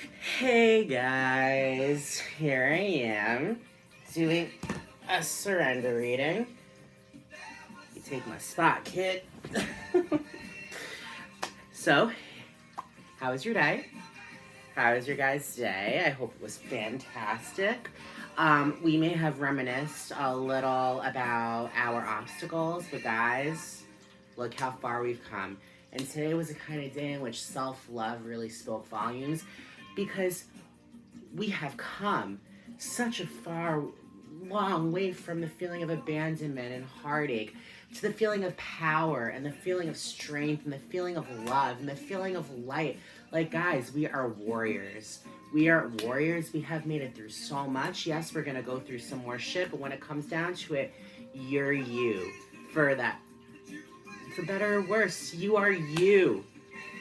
Hey guys, here I am doing a surrender reading. You take my spot, kid. So, how was your day? How was your guys' day? I hope it was fantastic. We may have reminisced a little about our obstacles, but guys, look how far we've come. And today was a kind of day in which self love really spoke volumes because we have come such a far, long way from the feeling of abandonment and heartache to the feeling of power and the feeling of strength and the feeling of love and the feeling of light. Like, guys, we are warriors. We are warriors. We have made it through so much. Yes, we're going to go through some more shit, but when it comes down to it, you're you. For that, for better or worse, you are you.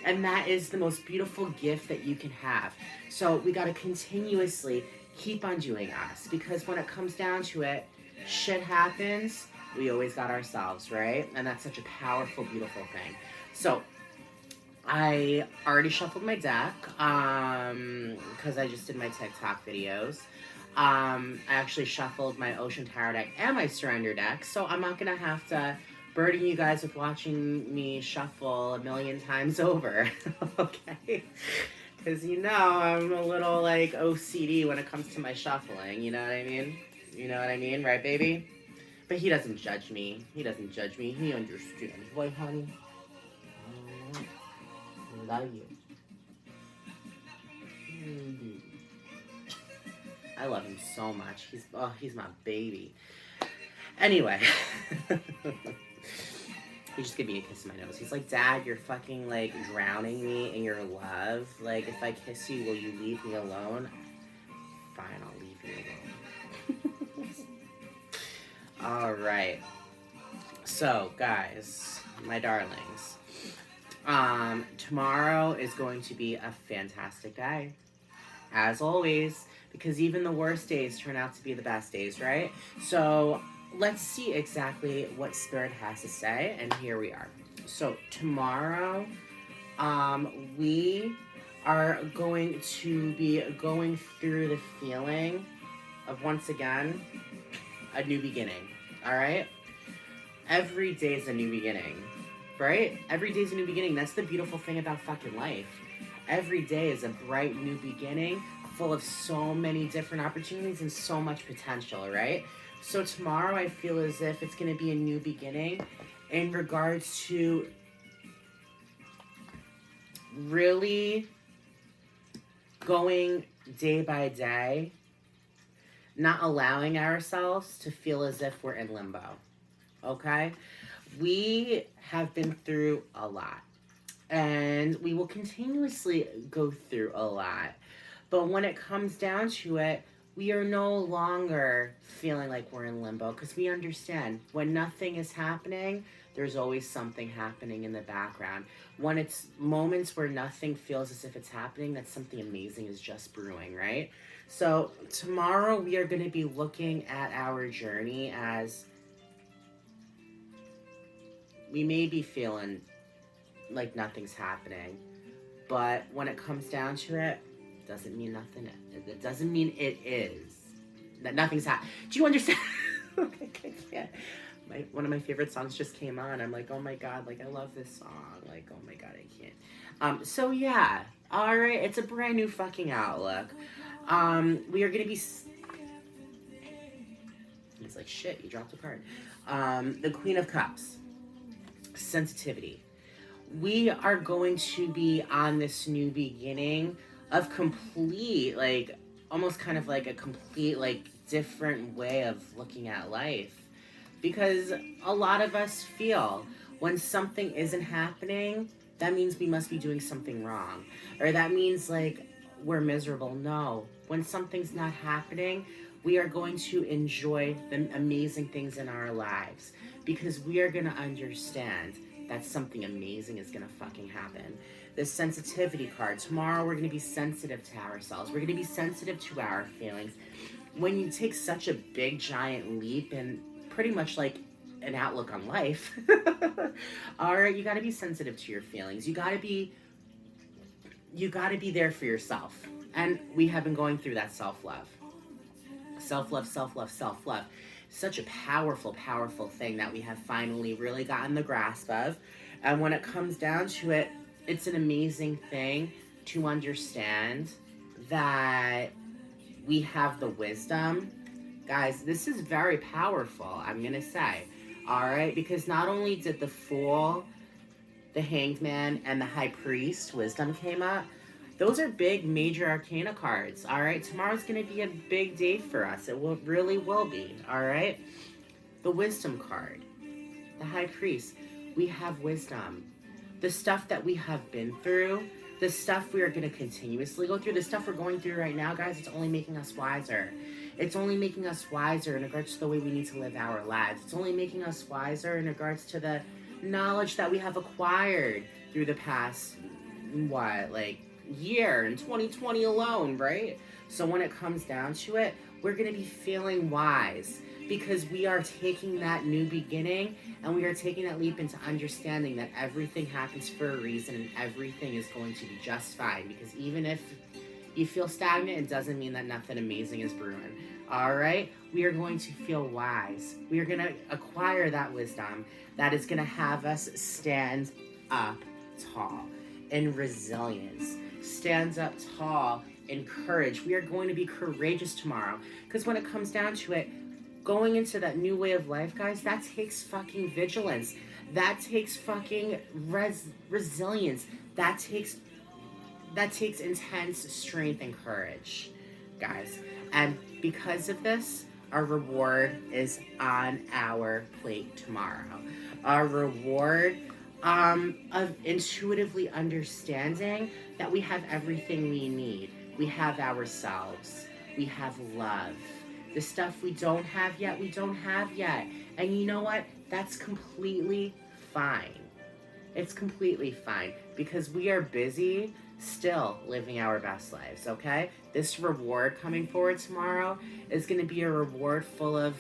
And that is the most beautiful gift that you can have. So we got to continuously keep on doing us because when it comes down to it, shit happens. We always got ourselves, right? And that's such a powerful, beautiful thing. So I already shuffled my deck because I just did my TikTok videos. I actually shuffled my Ocean Tarot deck and my Surrender deck, so I'm not gonna have to burden you guys with watching me shuffle a million times over, okay? Because you know I'm a little like OCD when it comes to my shuffling. You know what I mean? You know what I mean, right, baby? But he doesn't judge me. He doesn't judge me. He understands. Why, honey? I love you. I love him so much. He's my baby. Anyway, he just gave me a kiss in my nose. He's like, Dad, you're fucking like drowning me in your love. Like, if I kiss you, will you leave me alone? Fine, I'll leave you alone. All right. So, guys, my darlings, tomorrow is going to be a fantastic day, as always, because even the worst days turn out to be the best days, right? So let's see exactly what Spirit has to say, and here we are. So tomorrow, we are going to be going through the feeling of, once again, a new beginning, all right? Every day is a new beginning, right? Every day is a new beginning. That's the beautiful thing about fucking life. Every day is a bright new beginning full of so many different opportunities and so much potential, right? So tomorrow I feel as if it's going to be a new beginning in regards to really going day by day, not allowing ourselves to feel as if we're in limbo, okay? We have been through a lot and we will continuously go through a lot. But when it comes down to it, we are no longer feeling like we're in limbo because we understand when nothing is happening, there's always something happening in the background. When it's moments where nothing feels as if it's happening, that something amazing is just brewing, right? So, tomorrow we are going to be looking at our journey as we may be feeling like nothing's happening, but when it comes down to it, doesn't mean nothing. It doesn't mean it is that nothing's happening. Do you understand? Okay, yeah. One of my favorite songs just came on. I'm like, oh my god, like I love this song. Like, oh my god, I can't. So yeah, all right. It's a brand new fucking outlook. We are gonna be. It's like shit. You dropped a card. The Queen of Cups. Sensitivity. We are going to be on this new beginning of complete, like, almost kind of like a complete, like, different way of looking at life. Because a lot of us feel when something isn't happening, that means we must be doing something wrong. Or that means, like, we're miserable. No. When something's not happening, we are going to enjoy the amazing things in our lives. Because we are going to understand that something amazing is gonna fucking happen. The sensitivity card. Tomorrow we're gonna be sensitive to ourselves. We're gonna be sensitive to our feelings. When you take such a big giant leap and pretty much like an outlook on life, all right, you gotta be sensitive to your feelings. You gotta be there for yourself. And we have been going through that self-love. Self-love, self-love, self-love. Such a powerful, powerful thing that we have finally really gotten the grasp of. And when it comes down to it, it's an amazing thing to understand that we have the wisdom. Guys, this is very powerful, I'm going to say. All right? Because not only did the Fool, the Hanged Man, and the High Priest, wisdom came up. Those are big, major arcana cards, all right? Tomorrow's going to be a big day for us. It really will be, all right? The Wisdom card, the High Priest. We have wisdom. The stuff that we have been through, the stuff we are going to continuously go through, the stuff we're going through right now, guys, it's only making us wiser. It's only making us wiser in regards to the way we need to live our lives. It's only making us wiser in regards to the knowledge that we have acquired through the past, year in 2020 alone, right? So when it comes down to it, we're going to be feeling wise because we are taking that new beginning and we are taking that leap into understanding that everything happens for a reason and everything is going to be just fine. Because even if you feel stagnant, it doesn't mean that nothing amazing is brewing. All right? We are going to feel wise. We are going to acquire that wisdom that is going to have us stand up tall in resilience. Stands up tall in courage. We are going to be courageous tomorrow. Because when it comes down to it, going into that new way of life, guys, that takes fucking vigilance. That takes fucking resilience. That takes intense strength and courage, guys. And because of this, our reward is on our plate tomorrow. Our reward of intuitively understanding that we have everything we need. We have ourselves. We have love. The stuff we don't have yet, we don't have yet. And you know what? That's completely fine. It's completely fine because we are busy still living our best lives, okay? This reward coming forward tomorrow is going to be a reward full of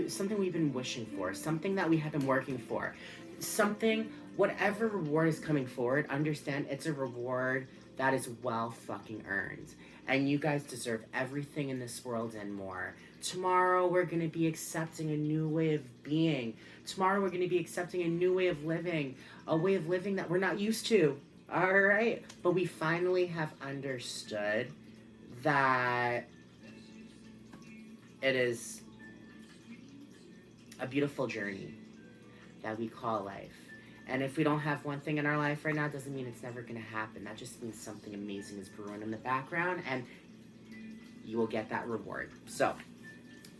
something we've been wishing for, something that we have been working for, something, whatever reward is coming forward, understand it's a reward that is well fucking earned. And you guys deserve everything in this world and more. Tomorrow we're going to be accepting a new way of being. Tomorrow we're going to be accepting a new way of living, a way of living that we're not used to. All right? But we finally have understood that it is a beautiful journey that we call life. And if we don't have one thing in our life right now, it doesn't mean it's never going to happen. That just means something amazing is brewing in the background, and you will get that reward. So,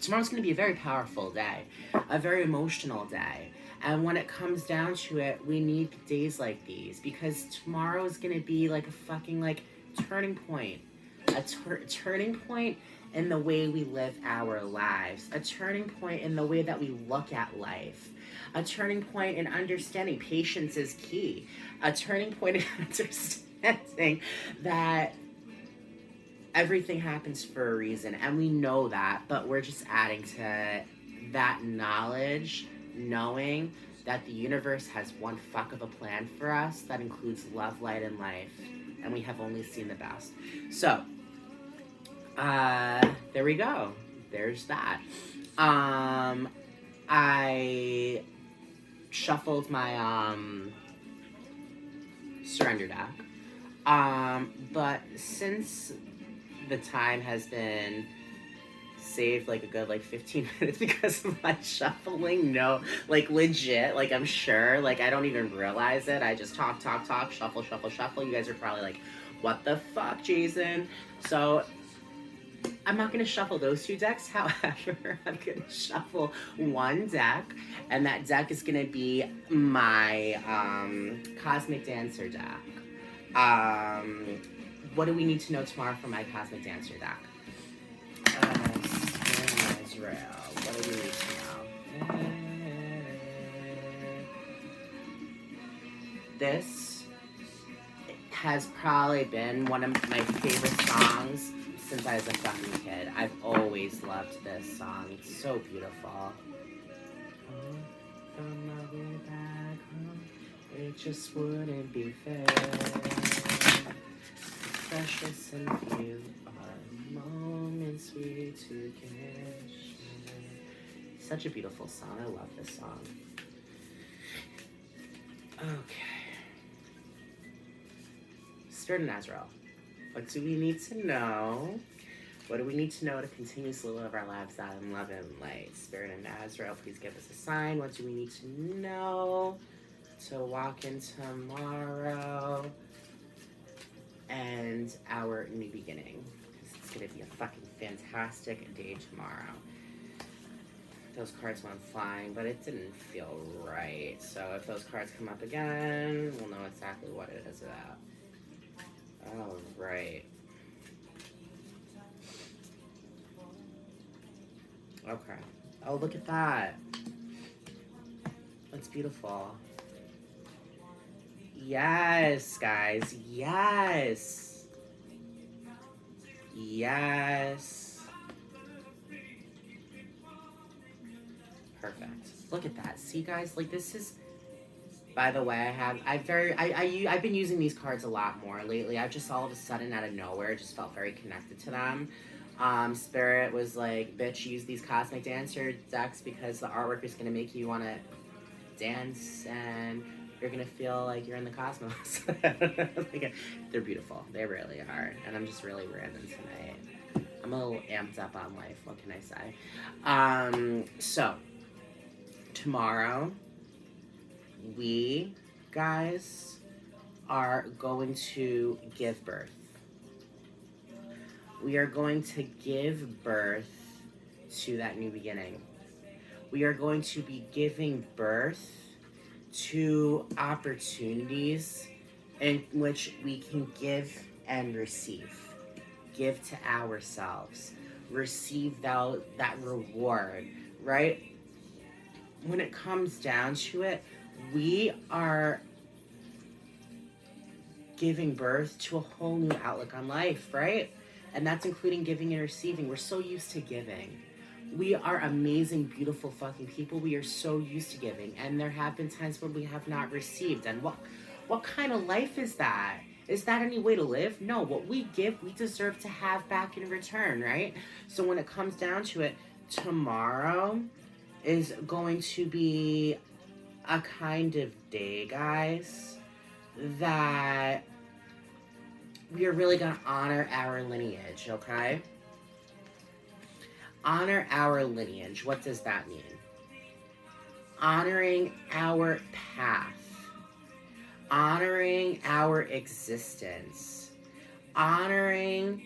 tomorrow's going to be a very powerful day, a very emotional day. And when it comes down to it, we need days like these, because tomorrow is going to be like a fucking, turning point. A turning point in the way we live our lives. A turning point in the way that we look at life. A turning point in understanding patience is key. A turning point in understanding that everything happens for a reason. And we know that, but we're just adding to that knowledge, knowing that the universe has one fuck of a plan for us that includes love, light, and life. And we have only seen the best. So, there we go. There's that. I shuffled my surrender deck. But since the time has been saved a good 15 minutes because of my shuffling, legit, I'm sure, I don't even realize it. I just talk, shuffle. You guys are probably what the fuck, Jason? So I'm not going to shuffle those two decks. However, I'm going to shuffle one deck, and that deck is going to be my Cosmic Dancer deck. What do we need to know tomorrow for my Cosmic Dancer deck? Spring Israel. What do we need to know? This has probably been one of my favorite songs since I was a fucking kid. I've always loved this song. It's so beautiful. From my way back home, it just wouldn't be fair. precious and few are moments we together. Such a beautiful song. I love this song. Okay. Spirit and Azrael. What do we need to know? What do we need to know to continuously live our lives out in love and light? Spirit and Azrael, please give us a sign. What do we need to know to walk in tomorrow and our new beginning? Because it's going to be a fucking fantastic day tomorrow. Those cards went flying, but it didn't feel right. So if those cards come up again, we'll know exactly what it is about. All right. Okay. Oh, look at that. That's beautiful. Yes, guys. Yes. Yes. Perfect. Look at that. See, guys? Like, this is... By the way, I've been using these cards a lot more lately. I've just all of a sudden, out of nowhere, just felt very connected to them. Spirit was like, bitch, use these Cosmic Dancer decks because the artwork is going to make you want to dance and you're going to feel like you're in the cosmos. Like, they're beautiful. They really are. And I'm just really random tonight. I'm a little amped up on life. What can I say? So, tomorrow, we, guys, are going to give birth. We are going to give birth to that new beginning. We are going to be giving birth to opportunities in which we can give and receive. Give to ourselves. Receive that reward, right? When it comes down to it, we are giving birth to a whole new outlook on life, right? And that's including giving and receiving. We're so used to giving. We are amazing, beautiful fucking people. We are so used to giving. And there have been times when we have not received. And what kind of life is that? Is that any way to live? No, what we give, we deserve to have back in return, right? So when it comes down to it, tomorrow is going to be a kind of day, guys, that we are really going to honor our lineage, okay? Honor our lineage. What does that mean? Honoring our path. Honoring our existence. Honoring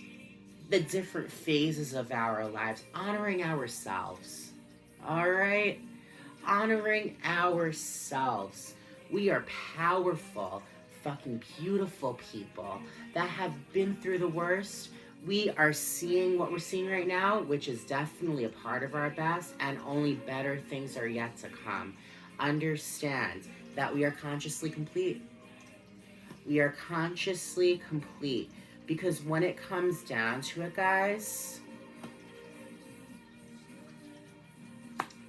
the different phases of our lives. Honoring ourselves. All right? Honoring ourselves. We are powerful, fucking beautiful people that have been through the worst. We are seeing what we're seeing right now, which is definitely a part of our best, and only better things are yet to come. Understand that we are consciously complete. We are consciously complete. Because when it comes down to it, guys,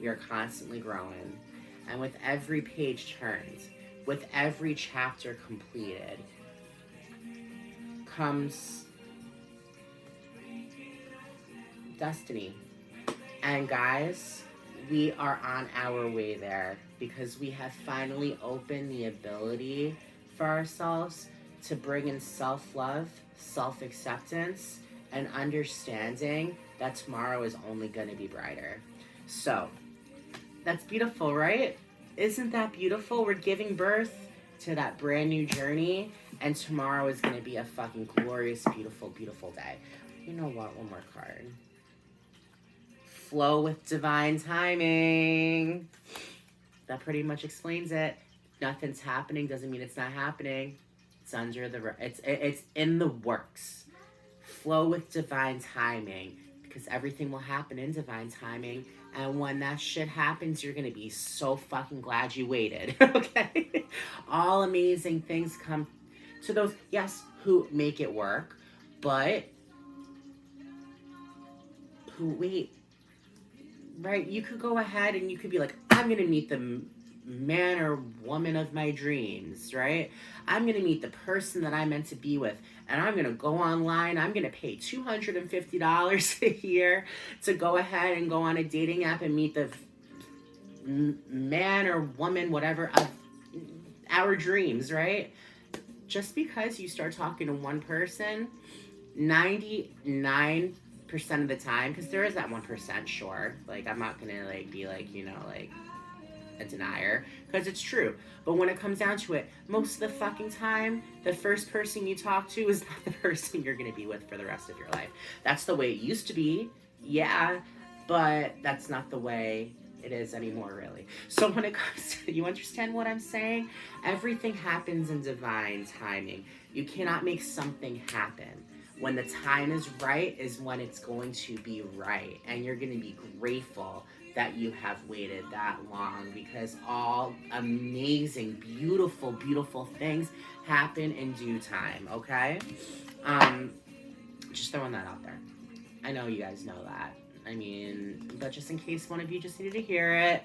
we are constantly growing. And with every page turned, with every chapter completed, comes destiny. And guys, we are on our way there because we have finally opened the ability for ourselves to bring in self-love, self-acceptance, and understanding that tomorrow is only going to be brighter. So, that's beautiful, right? Isn't that beautiful? We're giving birth to that brand new journey, and tomorrow is going to be a fucking glorious, beautiful, beautiful day. You know what? One more card. Flow with divine timing. That pretty much explains it. Nothing's happening doesn't mean it's not happening. It's under the... It's in the works. Flow with divine timing, because everything will happen in divine timing. And when that shit happens, you're going to be so fucking glad you waited, okay? All amazing things come to those, yes, who make it work, but who wait, right? You could go ahead and you could be like, I'm going to meet the man or woman of my dreams, right? I'm going to meet the person that I'm meant to be with. And I'm going to go online. I'm going to pay $250 a year to go ahead and go on a dating app and meet the man or woman, whatever, of our dreams, right? Just because you start talking to one person, 99% of the time, because there is that 1%, sure. Like, I'm not going to, like, be like, you know, like, a denier, because it's true. But when it comes down to it, most of the fucking time, the first person you talk to is not the person you're going to be with for the rest of your life. That's the way it used to be, yeah, but that's not the way it is anymore, really. So when it comes to, you understand what I'm saying? Everything happens in divine timing. You cannot make something happen. When the time is right is when it's going to be right. And you're going to be grateful that you have waited that long, because all amazing, beautiful, beautiful things happen in due time, okay? Just throwing that out there. I know you guys know that. I mean, but just in case one of you just needed to hear it,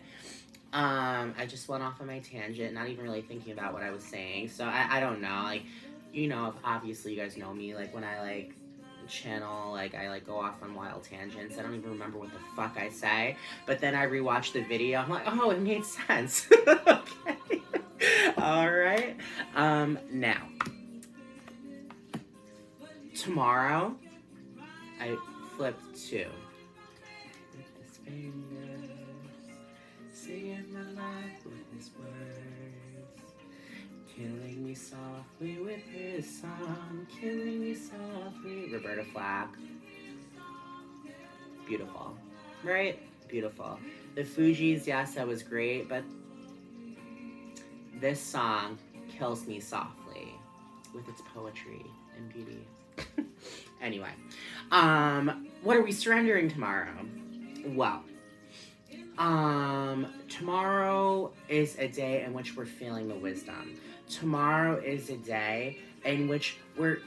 I just went off on my tangent, not even really thinking about what I was saying. So I don't know, like, you know, obviously you guys know me, like, when I, like, channel, like, I, like, go off on wild tangents. I don't even remember what the fuck I say, but then I rewatch the video, I'm like, oh, it made sense. Okay. All right. Now, tomorrow, I flipped to fingers, saying my life with his words, killing me softly with his song, killing me softly. Roberta Flack. Beautiful, right? Beautiful. The Fugees, yes, that was great, but this song kills me softly with its poetry and beauty. Anyway, what are we surrendering tomorrow? Well, tomorrow is a day in which we're feeling the wisdom. Tomorrow is a day in which we're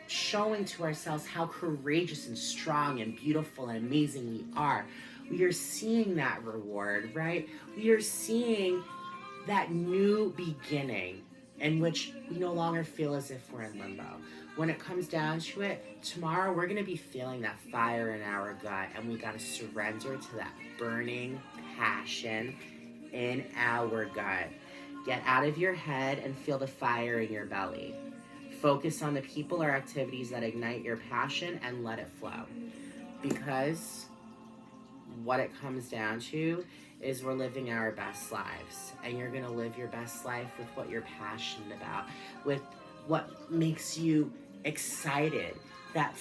showing to ourselves how courageous and strong and beautiful and amazing we are. We are seeing that reward, right? We are seeing that new beginning in which we no longer feel as if we're in limbo. When it comes down to it, tomorrow we're going to be feeling that fire in our gut, and we got to surrender to that burning passion in our gut. Get out of your head and feel the fire in your belly. Focus on the people or activities that ignite your passion and let it flow. Because what it comes down to is we're living our best lives, and you're going to live your best life with what you're passionate about, with what makes you excited, that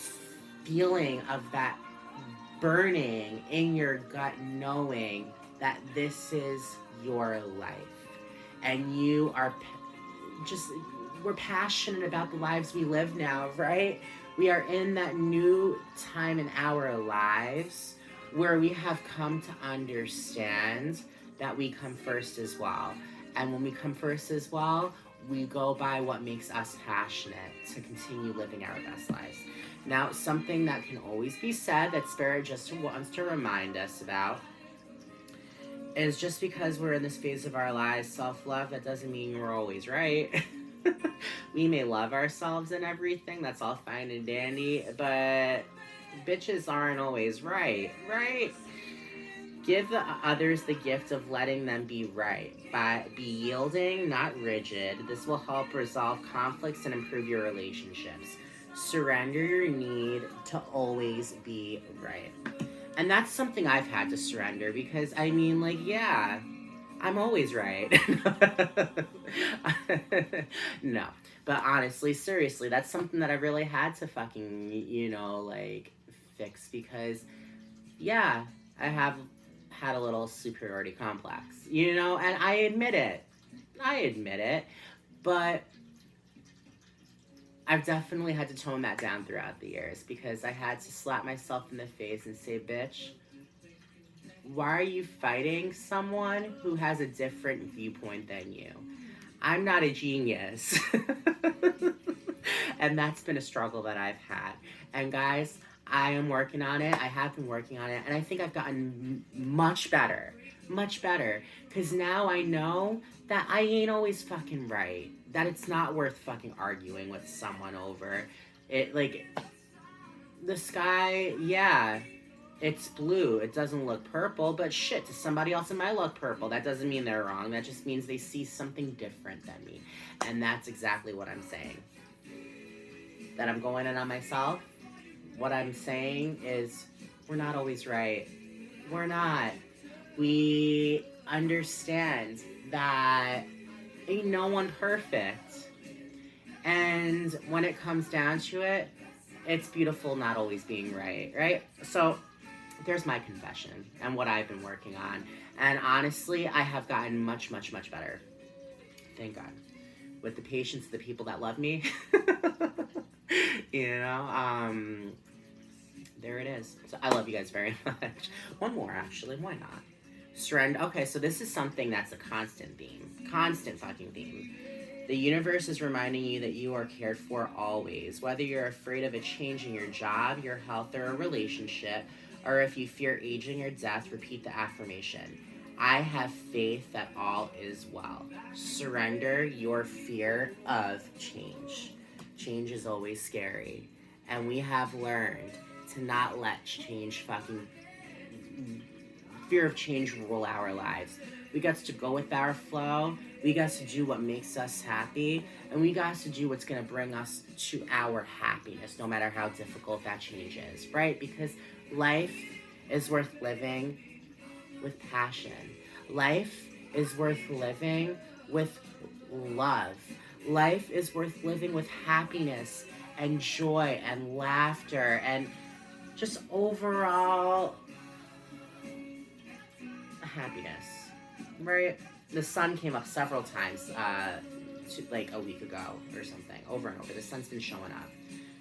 feeling of that burning in your gut, knowing that this is your life, and you are just, we're passionate about the lives we live now, right? We are in that new time in our lives where we have come to understand that we come first as well. And when we come first as well, we go by what makes us passionate to continue living our best lives. Now, something that can always be said that Spirit just wants to remind us about is just because we're in this phase of our lives, self-love, that doesn't mean we're always right. We may love ourselves and everything, that's all fine and dandy, but bitches aren't always right? Give the others the gift of letting them be right. Be yielding, not rigid. This will help resolve conflicts and improve your relationships. Surrender your need to always be right. And that's something I've had to surrender, because, I mean, like, yeah, I'm always right. No. But honestly, seriously, that's something that I really had to fucking, you know, like, fix, because, yeah, I have had a little superiority complex, you know, and I admit it, but I've definitely had to tone that down throughout the years, because I had to slap myself in the face and say, bitch, why are you fighting someone who has a different viewpoint than you? I'm not a genius. And that's been a struggle that I've had. And guys, I am working on it. I have been working on it. And I think I've gotten much better. much better. Because now I know that I ain't always fucking right. That it's not worth fucking arguing with someone over. It, like, the sky, yeah, it's blue. It doesn't look purple, but shit, to somebody else it might look purple. That doesn't mean they're wrong. That just means they see something different than me. And that's exactly what I'm saying. That I'm going in on myself. What I'm saying is, we're not always right. We're not. We understand that ain't no one perfect. And when it comes down to it, it's beautiful not always being right, right? So there's my confession and what I've been working on. And honestly, I have gotten much, much, much better. Thank God. With the patience of the people that love me. You know, there it is. So I love you guys very much. One more, actually. Why not? Surrender. Okay, so this is something that's a constant theme. Constant fucking theme. The universe is reminding you that you are cared for always. Whether you're afraid of a change in your job, your health, or a relationship, or if you fear aging or death, repeat the affirmation. I have faith that all is well. Surrender your fear of change. Change is always scary. And we have learned to not let fear of change rule our lives. We got to go with our flow. We got to do what makes us happy. And we got to do what's going to bring us to our happiness, no matter how difficult that change is, right? Because life is worth living with passion. Life is worth living with love. Life is worth living with happiness and joy and laughter and just overall happiness, right? The sun came up several times, like a week ago or something, over and over. The sun's been showing up.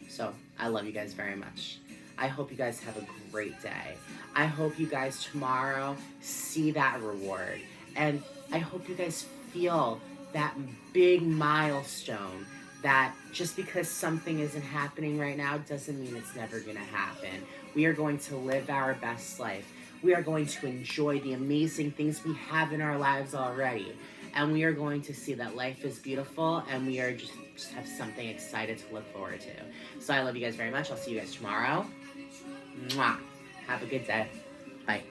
So I love you guys very much. I hope you guys have a great day. I hope you guys tomorrow see that reward. And I hope you guys feel that big milestone that just because something isn't happening right now doesn't mean it's never going to happen. We are going to live our best life. We are going to enjoy the amazing things we have in our lives already. And we are going to see that life is beautiful and we are just have something excited to look forward to. So I love you guys very much. I'll see you guys tomorrow. Mwah. Have a good day. Bye.